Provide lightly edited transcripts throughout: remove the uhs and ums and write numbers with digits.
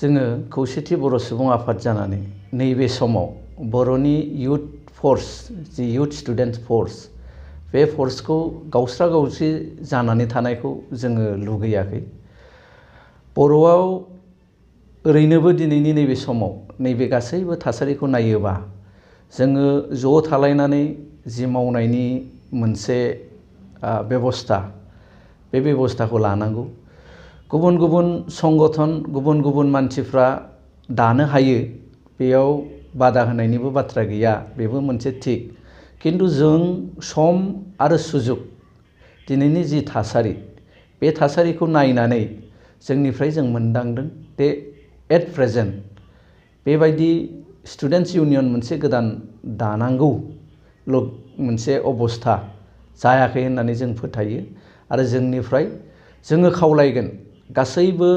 जोङो खौसेथि बर' सुबुं आफाद जानानै नैबे समाव बर'नि युथ फोर्स जि युथ स्टुडेन्ट फोर्स बे फोर्सखौ गावस्रा गावस्रि जानानै थानायखौ जोङो लुगैयाखै। बर'आव ओरैनोबो दिनैनि नैबे समाव नैबे गासैबो थासारिखौ नायोबा जोङो ज' थालायनानै जि मावनायनि मोनसे बेबस्था बे बेबस्थाखौ लानांगौ। गुबुन गुबुन संगठन गुबुन गुबुन मानसिफ्रा दानो हायो, बेयाव बादा होनायनिबो बाथ्रा गैया, बेबो मोनसे थिक। किन्तु जों सम आरो सुजुग दिनैनि जि थासारि बे थासारिखौ नायनानै जोंनिफ्राय जों मोनदांदों दे एट प्रेजेन्ट बेबायदि स्टुडेन्टस इउनियन मोनसे गोदान दानांगौ मोनसे अबस्था जायाखै होननानै जों फोथायो। आरो जोंनिफ्राय जोङो खावलायगोन गासैबो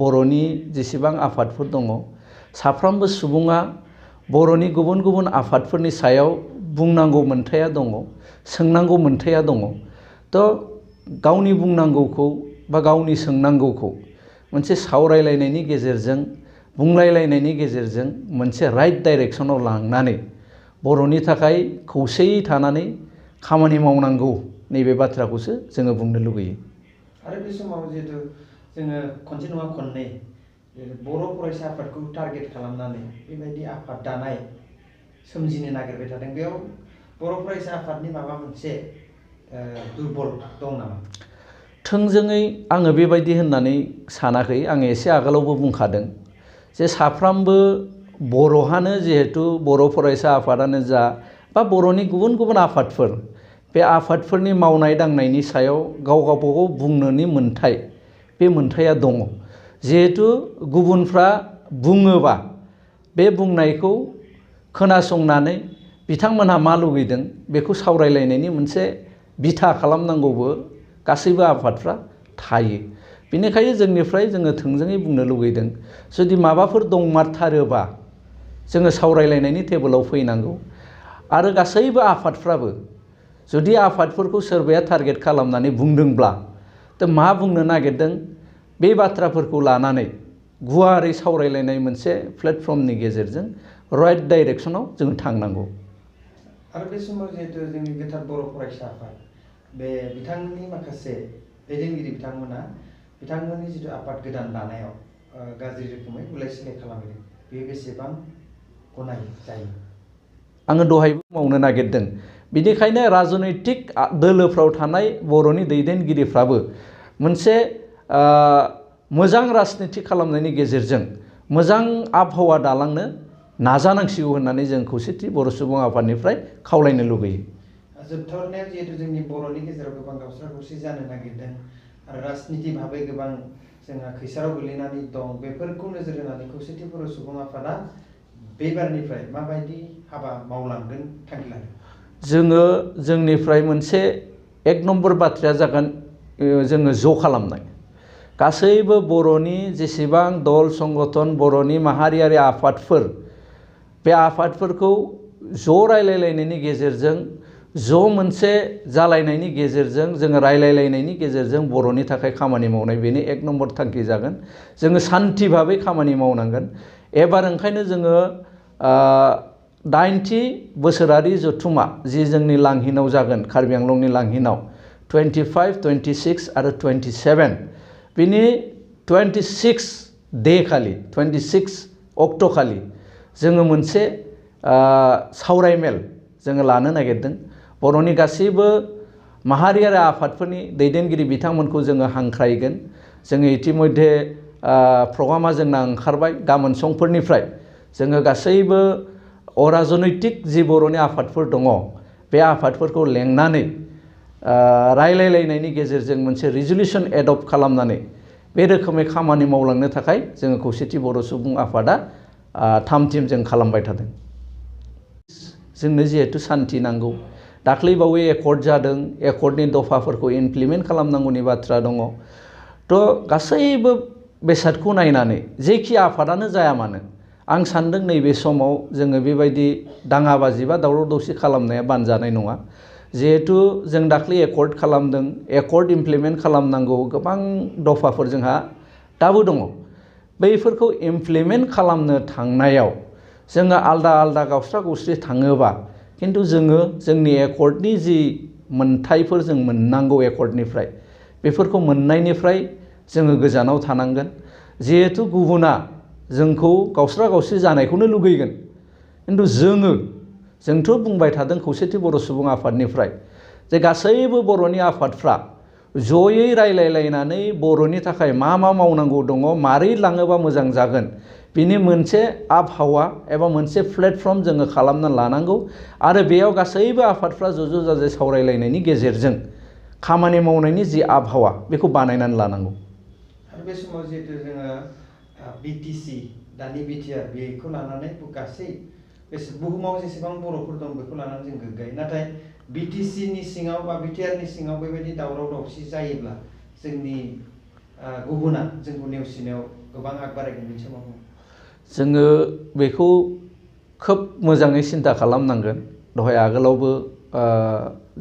बर'नि जेसेबां आफादफोर दङ, साफ्रोमबो सुबुङा बर'नि गुबुन गुबुन आफादफोरनि सायाव बुंनांगौ मोन्थाया दङ, सोंनांगौ मोन्थाया दङ। गावनि बुंनांगौखौ बा गावनि सोंनांगौखौ मोनसे सावरायलायनायनि गेजेरजों बुंलायलायनायनि गेजेरजों मोनसे राइट डाइरेक्सनाव लांनानै बर'नि थाखाय खौसेयै थानानै खामानि मावनांगौ नैबे बाथ्राखौसो जोङो बुंनो लुगैयो। आरो बे समाव जिहेतु जोङो खनसे नङा खननै बर' फरायसा आफादखौ टारगेट खालामनानै बेबायदि आफाद दानाय सोमजिनो नागिरबाय थादों। बेयाव बर' फरायसा आफादनि माबा मोनसे दुर्बल दं नामा? थोंजोङै आङो बेबायदि होननानै सानाखै। आङो एसे आगोलावबो बुंखादों जे साफ्रोमबो बर'हानो जिहेतु बर' फरायसा आफादानो जा बा बर'नि गुबुन गुबुन आफादफोर, बे आफादफोरनि मावनाय दांनायनि सायाव गाव गावबागाव बुंनोनि मोन्थाय, बे मोन्थाया दङ। जिहेतु गुबुनफ्रा बुङोबा बे बुंनायखौ खोनासंनानै बिथांमोनहा मा लुगैदों बेखौ सावरायलायनायनि मोनसे बिथा खालामनांगौबो गासैबो आफादफ्रा थायो। बेनिखायनो जोंनिफ्राय जोङो थोंजोङै बुंनो लुगैदों, जुदि माबाफोर दंमारथारोबा जोङो सावरायलायनायनि टेबोलाव फैनांगौ। आरो गासैबो आफादफ्राबो जुदि आफादफोरखौ सोरबाया टारगेट खालामनानै बुंदोंब्ला मा बुंनो नागिरदों बे बाथ्राफोरखौ लानानै गुवारै सावरायलायनाय मोनसे प्लेटफर्मनि गेजेरजों राइट डाइरेक्सनाव जों थांनांगौ। आरो बे समाव जिहेतु जोंनि गोथार बर' फरायसा आफाद बे बिथांनि माखासे दैदेनगिरि बिथांमोननि जिथु आफाद गोदान दानायाव गाज्रि रोखोमै गुलाय सिलाय खालामदों, बेयो बेसेबां गनाय जायो? आङो दहायबो मावनो नागिरदों। बिनिखायनो राजनैतिक दोलोफ्राव थानाय बर'नि दैदेनगिरिफ्राबो मोनसे मोजां राजनिति खालामनायनि गेजेरजों मोजां आबहावा दालांनो नाजानांसिगौ होननानै जों खौसेथि बर' सुबुं आफादनिफ्राय खावलायनो लुगैयो। जोबथारनायाव जिहेतु जोंनि बर'नि गेजेराव गोबां गावस्रा गावस्रि जानो नागिरदों आरो राजनिति भाबै गोबां जोंहा खैसाराव गोलैनानै दं, बेफोरखौ नोजोर होनानै खौसेथि बर' सुबुं आफादा बेबारनिफ्राय माबायदि हाबा मावलांगोन थांखि लादों? जोङो जोंनिफ्राय मोनसे एक नम्बर बाथ्राया जागोन जोङो ज' खालामनाय। गासैबो बर'नि जेसेबां दल संगठन बर'नि माहारियारि आफादफोर, बे आफादफोरखौ ज' रायलायलायनायनि गेजेरजों ज' मोनसे जालायनायनि गेजेरजों जोङो रायलायलायनायनि गेजेरजों बर'नि थाखाय खामानि मावनाय, बेनो एक नम्बर थांखि जागोन। जोङो सान्थि भाबै खामानि मावनांगोन। एबार ओंखायनो जोङो 90थि बोसोरारि जथुमा जि जोंनि लांहिनाव जागोन, कार्बि आंलंनि लांहिनाव 25, 26 आरो 27, बिनि 26 डे खालि 26 अक्ट' खालि जोङो मोनसे सावरायमेल जोङो लानो नागिरदों। बर'नि गासैबो माहारियारि आफादफोरनि दैदेनगिरि बिथांमोनखौ जोङो हांख्रायगोन। जोङो इतिमध्य प्रग्रामा जोंना ओंखारबाय। गाबोन समफोरनिफ्राय जोङो गासैबो अराजनैतिक जि बर'नि आफादफोर दङ, बे आफादफोरखौ लेंनानै रायलायलायनायनि गेजेरजों मोनसे रिजलिउसन एडप्ट खालामनानै बे रोखोमै खामानि मावलांनो थाखाय जोङो खौसेथि बर' सुबुं आफादा थाम थिम जों खालामबाय थादों। जोंनो जिहेतु सान्थि नांगौ, दाख्लैबावै एकर्ड जादों, एकर्डनि दफाफोरखौ इमप्लिमेन्ट खालामनांगौनि बाथ्रा दङ। गासैबो बेसादखौ नायनानै जेखि आफादानो जाया मानो, आं सान्दों नैबे समाव जोङो बेबायदि दाङाबाजि बा दावराव दावसि खालामनाया बानजानाय नङा। जिहेतु जों दाख्लै एकर्ड खालामदों, एकर्ड इमप्लिमेन्ट खालामनांगौ गोबां दफाफोर जोंहा दाबो दङ। बैफोरखौ इमप्लिमेन्ट खालामनो थांनायाव जोङो आलदा आलदा गावस्रा गावस्रि थाङोबा खिन्थु जोङो जोंनि एकर्डनि जि मोनथायफोर जों मोननांगौ एकर्डनिफ्राय बेफोरखौ मोननायनिफ्राय जोङो गोजानाव थानांगोन। जिहेथु गुबुना जोंखौ गावस्रा गावस्रि जानायखौनो लुगैगोन खिन्थु जोंथ' बुंबाय थादों खौसेथि बर' सुबुं आफादनिफ्राय जे गासैबो बर'नि आफादफ्रा जयै रायलायलायनानै बर'नि थाखाय मा मावनांगौ दङ, मारै लाङोबा मोजां जागोन, बिनि मोनसे आबहावा एबा मोनसे प्लेटफर्म जोङो खालामना लानांगौ आरो बेयाव गासैबो आफादफ्रा ज' जाजाय सावरायलायनायनि गेजेरजों खामानि मावनायनि जि आबहावा बेखौ बानायनानै लानांगौ। आरो बे समाव जिहेतु जोङो बिटिसि दानि बिटिआर बेखौ लानानै गासै बुहुमाव जेसेबां बर'फोर दं बेखौ लानानै जों गोग्गायो। नाथाय बिटिसिनि सिङाव बा बिटिआरनि सिङाव बेबायदि दावराव दावसि जायोब्ला जोंनि गुबुना जोंखौ नेवसिनायाव गोबां आग बारायगोन। बे समाव जोङो बेखौ खोब मोजाङै सिन्था खालामनांगोन। दहाय आगोलावबो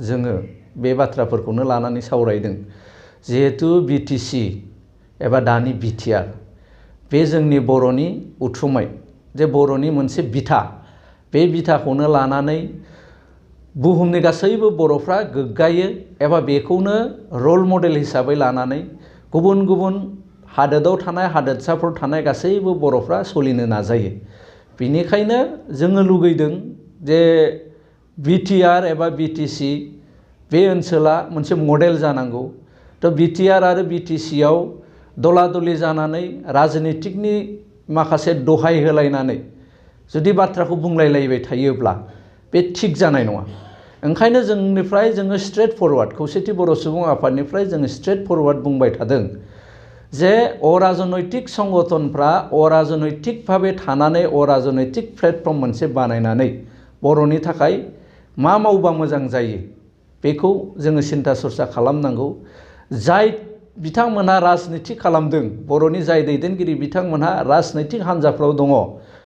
जोङो बे बाथ्राफोरखौनो लानानै सावरायदों। जिहेतु बिटिसि एबा दानि बिटिआर बे जोंनि बर'नि उथुमाय, जे बर'नि मोनसे बिथा, बे बिथाखौनो लानानै बुहुमनि गासैबो बर'फ्रा गोग्गायो एबा बेखौनो रल मडेल हिसाबै लानानै गुबुन गुबुन हादोराव थानाय हादोरसाफोराव थानाय गासैबो बर'फ्रा सोलिनो नाजायो। बेनिखायनो जोङो लुगैदों जे बिटिआर एबा बिटिसि बे ओनसोला मोनसे मडेल जानांगौ। थ' बिटिआर आरो बिटिसिआव दला दलि जानानै राजनितिकनि माखासे दहाय होलायनानै जुदि बाथ्राखौ बुंलायलायबाय थायोब्ला बे थिग जानाय नङा। ओंखायनो जोंनिफ्राय जोङो स्ट्रेट फरवार्ड, खौसेथि बर' सुबुं आफादनिफ्राय जोङो स्ट्रेट फरवार्ड बुंबाय थादों जे अराजनैतिक संगठनफ्रा अराजनैतिक भाबे थानानै अराजनैतिक प्लेटफर्म मोनसे बानायनानै बर'नि थाखाय मा मावबा मोजां जायो बेखौ जोङो सिन्था सरसा खालामनांगौ। जाय बिथांमोनहा राजनिति खालामदों, बर'नि जाय दैदेनगिरि बिथांमोनहा राजनैतिक हान्जाफ्राव दङ,